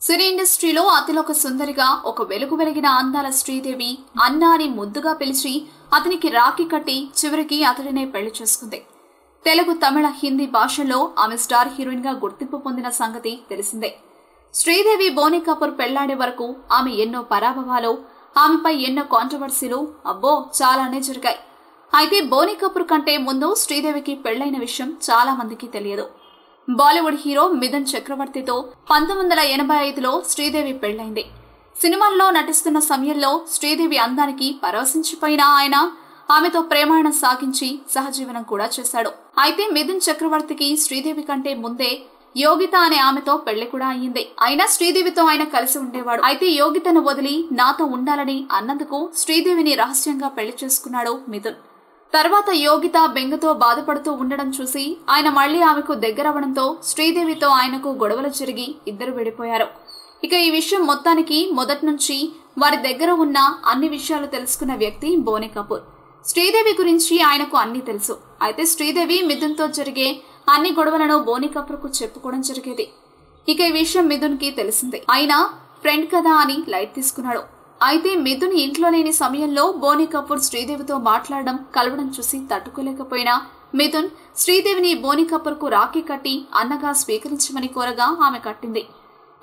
సినీ ఇండస్ట్రీలో అతిలోక సుందరిగా ఒక వెలుగు వెలిగిన అందాల శ్రీదేవి అన్నా అని ముద్దుగా పిలిచి అతనికి రాఖీ కట్టి చివరికి అతడినే పెళ్లి చేసుకుంది. తెలుగు, తమిళ, హిందీ భాషల్లో ఆమె స్టార్ హీరోయిన్ గా గుర్తింపు పొందిన సంగతి తెలిసిందే. శ్రీదేవి బోనీ కపూర్ పెళ్లాడే వరకు ఆమె ఎన్నో పరాభవాలు, ఆమెపై ఎన్నో కాంట్రవర్సీలు అబ్బో చాలానే జరిగాయి. అయితే బోనీ కపూర్ కంటే ముందు శ్రీదేవికి పెళ్లైన విషయం చాలా మందికి తెలియదు. బాలీవుడ్ హీరో మిథున్ చక్రవర్తితో 1985లో శ్రీదేవి పెళ్లైంది. సినిమాల్లో నటిస్తున్న సమయంలో శ్రీదేవి అందానికి పరవశించిపోయిన ఆయన ఆమెతో ప్రేమాయణం సాగించి సహజీవనం కూడా చేశాడు. అయితే మిథున్ చక్రవర్తికి శ్రీదేవి కంటే ముందే యోగిత అనే ఆమెతో పెళ్లి కూడా అయ్యింది. అయినా శ్రీదేవితో ఆయన కలిసి ఉండేవాడు. అయితే యోగితను వదిలి నాతో ఉండాలని అన్నందుకు శ్రీదేవిని రహస్యంగా పెళ్లి చేసుకున్నాడు మిథున్. తర్వాత యోగిత బెంగతో బాధపడుతూ ఉండడం చూసి ఆయన మళ్లీ ఆమెకు దగ్గరవడంతో శ్రీదేవితో ఆయనకు గొడవలు జరిగి ఇద్దరు విడిపోయారు. ఇక ఈ విషయం మొత్తానికి మొదటి నుంచి వారి దగ్గర ఉన్న అన్ని విషయాలు తెలుసుకున్న వ్యక్తి బోనీ కపూర్. శ్రీదేవి గురించి ఆయనకు అన్ని తెలుసు. అయితే శ్రీదేవి మిథున్తో జరిగే అన్ని గొడవలను బోనీ కపూర్ కు చెప్పుకోవడం జరిగేది. ఇక ఈ విషయం మిథున్ కి తెలిసిందే. అయినా ఫ్రెండ్ కదా అని లైట్ తీసుకున్నాడు. అయితే మిథున్ ఇంట్లో లేని సమయంలో బోనీ కపూర్ శ్రీదేవితో మాట్లాడడం, కలవడం చూసి తట్టుకోలేకపోయినా మిథున్ శ్రీదేవిని బోనీ కపూర్ కు రాఖీ కట్టి అన్నగా స్వీకరించమని కోరగా ఆమె కట్టింది.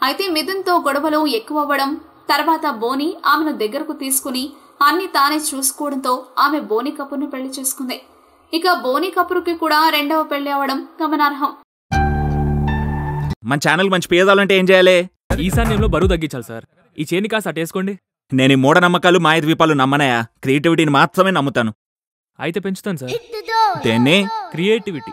అయితే మిథున్ తో గొడవలు ఎక్కువ అవ్వడం, తర్వాత బోనీ ఆమెను దగ్గరకు తీసుకుని అన్ని తానే చూసుకోవడంతో ఆమె బోనీ కపూర్ ను పెళ్లి చేసుకుంది. ఇక బోనీ కపూర్ కి కూడా రెండవ పెళ్లి అవడం గమనార్హం. మన ఛానల్ మంచి పేదాలంటే ఏం చేయాలి? ఈశాన్యంలో బరువు తగ్గించాలి సార్. ఈ చేని కాస్త అటేసుకోండి. నేను ఈ మూఢనమ్మకాలు, మాయద్వీపాలు నమ్మనయా. క్రియేటివిటీని మాత్రమే నమ్ముతాను. అయితే పెంచుతాను సార్. దేన్ని? క్రియేటివిటీ.